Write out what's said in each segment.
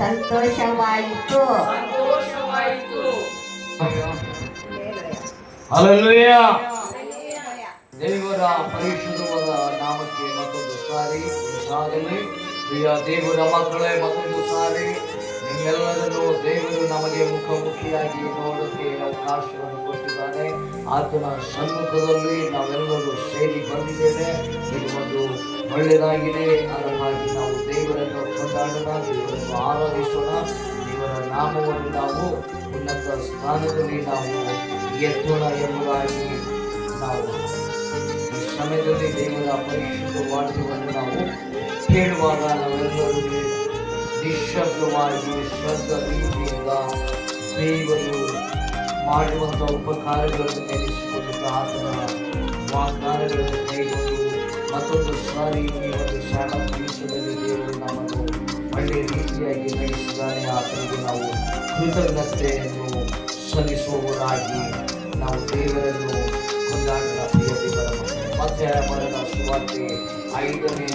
ಸಂತೋಷವಾಯಿತು. ಹಲ್ಲೆಲೂಯಾ. ದೇವರ ಪರಿಶುದ್ಧವಾದ ನಾಮಕ್ಕೆ ಮತ್ತೊಂದು ಸಾರಿ ಸಾಗಲಿ. ಪ್ರಿಯ ದೇವರ ಮಕ್ಕಳೇ, ಮತ್ತೊಂದು ಸಾರಿ ನಿಮ್ಮೆಲ್ಲರನ್ನು ದೇವರು ನಮಗೆ ಮುಖಾಮುಖಿಯಾಗಿ ನೋಡೋಕೆ ಅವಕಾಶವನ್ನು ಕೊಟ್ಟಿದ್ದಾನೆ. ಆತನ ಸಮ್ಮುಖದಲ್ಲಿ ನಾವೆಲ್ಲರೂ ಸೇರಿ ಬಂದಿದ್ದೇವೆ. ಇದು ಒಂದು ಒಳ್ಳೆಯದಾಗಿದೆ. ಅದಕ್ಕಾಗಿ ನಾವು ದೇವರನ್ನು ಕೊಂಡಾಡೋಣ, ದೇವರನ್ನು ಆರಾಧಿಸೋಣ, ದೇವರ ನಾಮವನ್ನು ನಾವು ಉನ್ನತ ಸ್ಥಾನದಲ್ಲಿ ನಾವು ಎತ್ತೋಣ ಎಂಬುದಾಗಿ ನಾವು ಈ ಸಮಯದಲ್ಲಿ ದೇವರ ಪರಿಶುದ್ಧ ವಾಕ್ಯವನ್ನು ನಾವು ಕೇಳುವಾಗ ನಾವೆಲ್ಲರೂ ನಿಶ್ಶಬ್ದವಾಗಿ ಶ್ರದ್ಧ ರೀತಿಯಿಂದ ದೇವರು ಮಾಡುವಂಥ ಉಪಕಾರಗಳನ್ನು ನೆನೆಸಿಕೊಂಡು ಆತನ ವಾಗ್ದಾನಗಳನ್ನು ಕೈಗೊಂಡು ಮತ್ತೊಂದು ಸಾರಿ ಈ ಒಂದು ಶಾಲಾ ದಿವಸದಲ್ಲಿ ದೇವರು ನಮ್ಮನ್ನು ಒಳ್ಳೆಯ ರೀತಿಯಾಗಿ ನಡೆಸಿದ್ದಾನೆ. ಆತನಿಗೆ ನಾವು ಕೃತಜ್ಞತೆಯನ್ನು ಸಲ್ಲಿಸುವವರಾಗಿ ನಾವು ದೇವರನ್ನು ಕೊಂಡಾಡೋಣ. ಪ್ರಿಯ ದೇವರ ಮಧ್ಯಾಯ ಮರದ ಸುವಾರ್ತೆ 5ನೇ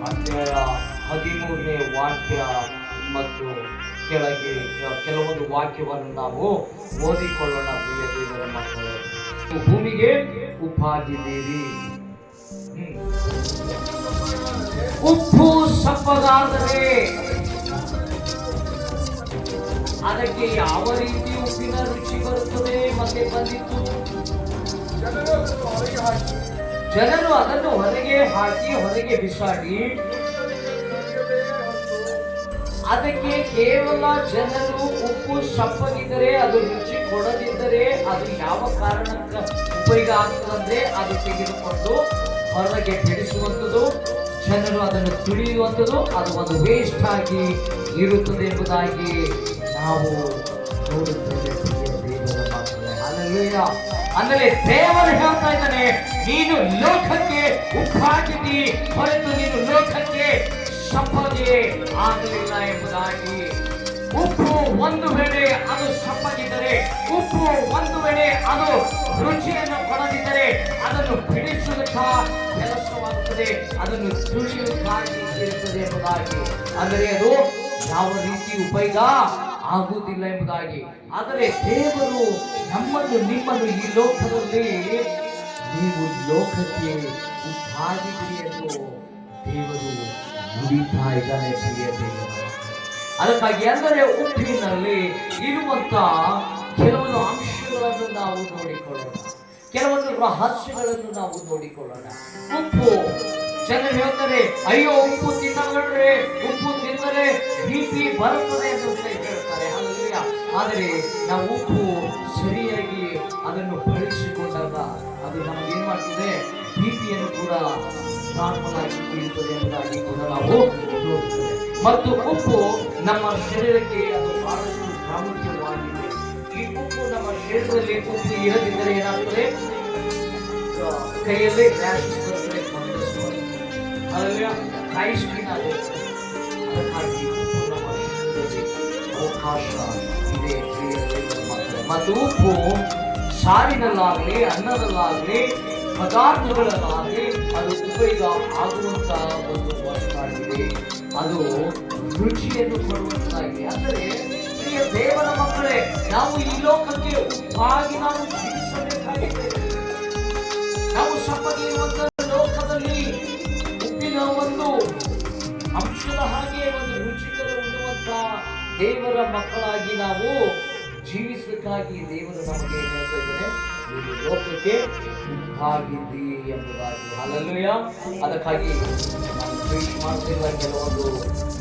ಅಧ್ಯಾಯ 13ನೇ ವಾಕ್ಯ ಮತ್ತು ಕೆಳಗೆ ಕೆಲವೊಂದು ವಾಕ್ಯವನ್ನು ನಾವು ಓದಿಕೊಳ್ಳೋಣ. ಪ್ರಿಯ ದೇವರ ಮಕ್ಕಳು, ಭೂಮಿಗೆ ಉಪ್ಪಾಗಿದ್ದೀರಿ. ಉಪ್ಪು ಸಪ್ಪಗಾದರೆ ಅದಕ್ಕೆ ಯಾವ ರೀತಿ ಉಪ್ಪಿನ ರುಚಿ ಬರುತ್ತದೆ? ಮತ್ತೆ ಬಂದಿತ್ತು, ಜನರು ಅದನ್ನು ಹೊರಗೆ ಬಿಸಾಡಿ ಅದಕ್ಕೆ ಕೇವಲ ಜನರು ಉಪ್ಪು ಸಪ್ಪಗಿದ್ದರೆ, ಅದು ರುಚಿ ಕೊಡದಿದ್ದರೆ ಅದು ಯಾವ ಕಾರಣಕ್ಕೆ ಉಪಯೋಗ ಆಗ್ತದಂದ್ರೆ ಅದು ತೆಗೆದುಕೊಂಡು ಹೊರಗೆ ಬಿಡಿಸುವಂಥದ್ದು, ಜನರು ಅದನ್ನು ತುಳಿಯುವಂಥದ್ದು, ಅದು ಒಂದು ವೇಸ್ಟ್ ಆಗಿ ಇರುತ್ತದೆ ಎಂಬುದಾಗಿ ನಾವು ನೋಡುತ್ತೇವೆ. ದೇವರ ಮಕ್ಕಳೇ, ಹಲ್ಲೆಲೂಯಾ. ಅಂದರೆ ದೇವರು ಹೇಳ್ತಾ ಇದ್ದಾನೆ, ನೀನು ಲೋಕಕ್ಕೆ ಉಪ್ಪಾಗಿದ್ದಿ, ಹೊರತು ನೀನು ಲೋಕಕ್ಕೆ ಸಪ್ಪಗೆ ಆಗಲಿಲ್ಲ ಎಂಬುದಾಗಿ. ಉಪ್ಪು ಒಂದು ವೇಳೆ ಅದು ಸಪ್ಪಗಿದ್ದರೆ, ಉಪ್ಪು ಒಂದು ವೇಳೆ ಅದು ರುಚಿಯನ್ನು ಕೊಡದಿದ್ದರೆ ಅದನ್ನು ಬಿಡಿಸುವುದಕ್ಕ ಕೆಲಸವಾಗುತ್ತದೆ, ಅದನ್ನು ತುಳಿಯುವುದಕ್ಕಾಗಿ ಇರುತ್ತದೆ ಎಂಬುದಾಗಿ. ಅಂದರೆ ಅದು ಯಾವ ರೀತಿ ಉಪಯೋಗ ಆಗುವುದಿಲ್ಲ ಎಂಬುದಾಗಿ. ಆದರೆ ದೇವರು ನಮ್ಮನ್ನು ನಿಮ್ಮನ್ನು ಈ ಲೋಕದಲ್ಲಿ ನೀವು ಲೋಕಕ್ಕೆ ಉಪ್ಪಾಗಿದ್ದೀರಿ ಎಂದು ದೇವರು ನುಡಿತಾ ಇದ್ದಾನೆ. ಪ್ರಿಯ ದೇವರ ಅದಕ್ಕಾಗಿ ಅಂದರೆ ಉಪ್ಪಿನಲ್ಲಿ ಇರುವಂತ ಕೆಲವೊಂದು ಅಂಶಗಳನ್ನು ನಾವು ನೋಡಿಕೊಳ್ಳೋಣ, ಕೆಲವೊಂದು ರಹಸ್ಯಗಳನ್ನು ನಾವು ನೋಡಿಕೊಳ್ಳೋಣ. ಉಪ್ಪು, ಜನರು ಹೇಳ್ತಾರೆ, ಅಯ್ಯೋ ಉಪ್ಪು ತಿನ್ನಬೇಡ್ರೆ, ಉಪ್ಪು ತಿಂದರೆ BP ಬರುತ್ತದೆ ಎಂದು ಹೇಳ್ತಾರೆ. ಹಲ್ಲೆಲೂಯಾ. ಆದರೆ ನಾವು ಉಪ್ಪು ಸರಿಯಾಗಿ ಅದನ್ನು ಬಳಸಿಕೊಂಡಾಗ ಅದು ನಮಗೆ ಏನ್ ಮಾಡ್ತದೆ? BPಯನ್ನು ಕೂಡ ನಾರ್ಮಲ್ ಆಗಿ ಇರುತ್ತದೆ ಎಂಬುದಾಗಿ ಕೂಡ ನಾವು ನೋಡುತ್ತೇವೆ. ಮತ್ತು ಉಪ್ಪು ನಮ್ಮ ಶರೀರಕ್ಕೆ ಅದು ಬಹಳಷ್ಟು ಪ್ರಾಮುಖ್ಯವಾಗಿದೆ. ಈ ಉಪ್ಪು ನಮ್ಮ ಶರೀರದಲ್ಲಿ ಉಪ್ಪು ಇರದಿದ್ದರೆ ಏನಾಗ್ತದೆ? ಕೈಯಲ್ಲಿ ರ್ಯಾಷಸ್ ಬರ್ತದೆ, ಕೈ ಸ್ಕಿನ್ ಆಗುತ್ತೆ. ಅದಕ್ಕಾಗಿ ಉಪ್ಪು ನಮ್ಮ ಶರೀರದಲ್ಲಿ ಅವಕಾಶ ಇದೆ. ಮತ್ತು ಉಪ್ಪು ಸಾರಿನಲ್ಲಾಗಲಿ ಅನ್ನದಲ್ಲಾಗಲಿ ಪದಾರ್ಥಗಳಲ್ಲಾಗಲಿ ಅದು ಉಪಯೋಗ ಆಗುವಂತ ಒಂದು ವಸ್ತುವಾಗಿದೆ. ಅದು ರುಚಿಯನ್ನು ಕೊಡುವಂತಾಗಿದೆ. ಅಂದರೆ ಪ್ರಿಯ ದೇವರ ಮಕ್ಕಳೇ, ನಾವು ಈ ಲೋಕಕ್ಕೆ ಉಪ್ಪಾಗಿ ನಾವು ಜೀವಿಸಬೇಕಾಗಿದೆ. ನಾವು ಸಪ್ಪಗೆ ಇರುವಂತಹ ಲೋಕದಲ್ಲಿ ಉಪ್ಪಿನ ಒಂದು ಅಂಶದ ಹಾಗೆ ಒಂದು ರುಚಿಕರ ಉಣ್ಣುವಂತ ದೇವರ ಮಕ್ಕಳಾಗಿ ನಾವು ಜೀವಿಸಬೇಕಾಗಿ ದೇವರು ನಮಗೆ ಹೇಳ್ತಾ ಇದ್ದಾರೆ, ನೀವು ಲೋಕಕ್ಕೆ ಉಪ್ಪಾಗಿದ್ದೀ ಎಂಬುದಾಗಿ. ಹಲ್ಲೆಲೂಯಾ. ಅದಕ್ಕಾಗಿ ನಾನು ಪ್ರೀಚ್ ಮಾಡ್ತಿರುವ ಕೆಲವೊಂದು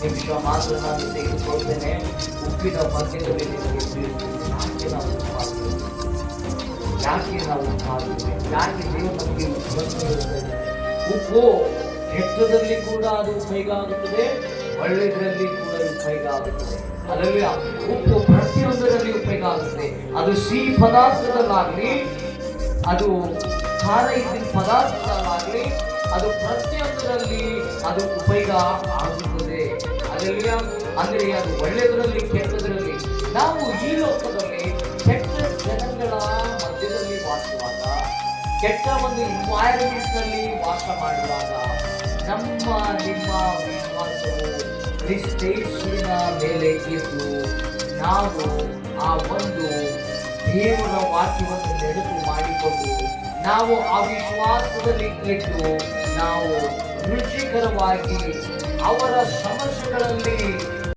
ನಿಮಿಷ ಮಾತ್ರ ನಾನು ತೆಗೆದುಕೊಳ್ತೇನೆ. ಉಪ್ಪಿನ ಮಧ್ಯದಲ್ಲಿ ನಿಮಗೆ ತಿಳಿಸ್ತೀನಿ, ಯಾಕೆ ನಾವು ಉಪ್ಪಾಗಿದ್ದೇವೆ, ಯಾಕೆ ನಾವು ಉಪ್ಪಾಗಿದ್ದೇವೆ, ಯಾಕೆ ದೇವರು ನಮಗೆ ಉಪ್ಪನ್ನು ಹೇಳ್ತಾ ಇದ್ದಾರೆ. ಉಪ್ಪು ಕೆಟ್ಟದಲ್ಲಿ ಕೂಡ ಅದು ಉಪಯೋಗ ಆಗುತ್ತದೆ, ಒಳ್ಳೆಯದರಲ್ಲಿ ಕೂಡ ಉಪಯೋಗ ಆಗುತ್ತದೆ. ಅದರಲ್ಲಿ ಉಪ್ಪು ಪ್ರತಿಯೊಂದರಲ್ಲಿ ಉಪಯೋಗ ಆಗುತ್ತದೆ. ಅದು ಸಿಹಿ ಪದಾರ್ಥದಲ್ಲಾಗಲಿ, ಅದು ಖಾರ ಇದ್ದಿನ ಪದಾರ್ಥದಲ್ಲಾಗಲಿ, ಅದು ಪ್ರತಿಯೊಂದರಲ್ಲಿ ಅದು ಉಪಯೋಗ ಆಗುತ್ತದೆ. ಅದರಲ್ಲಿ ಅಂದರೆ ಅದು ಒಳ್ಳೆಯದರಲ್ಲಿ ಕೆಟ್ಟದರಲ್ಲಿ. ನಾವು ಈ ಲೋಕದಲ್ಲಿ ಕೆಟ್ಟ ಜನಗಳ ಮಧ್ಯದಲ್ಲಿ ವಾಸವಾದ, ಕೆಟ್ಟ ಒಂದು ಎನ್ವೈರನ್ಮೆಂಟ್ ನಲ್ಲಿ ವಾಸ ಮಾಡುವಾಗ ನಮ್ಮ ನಿಮ್ಮ ವಿಶ್ವಾಸವು ಕ್ರಿಸ್ತೇಸುವಿನ ಮೇಲೆ ಇದ್ದು ನಾವು ಆ ಒಂದು ದೇವರ ವಾಕ್ಯವನ್ನು ನೆನಪು ಮಾಡಿಕೊಂಡು ನಾವು ಆ ವಿಶ್ವಾಸದಲ್ಲಿ ಇಟ್ಟು ನಾವು ರುಚಿಕರವಾಗಿ ಅವರ ಸಮಸ್ಯೆಗಳಲ್ಲಿ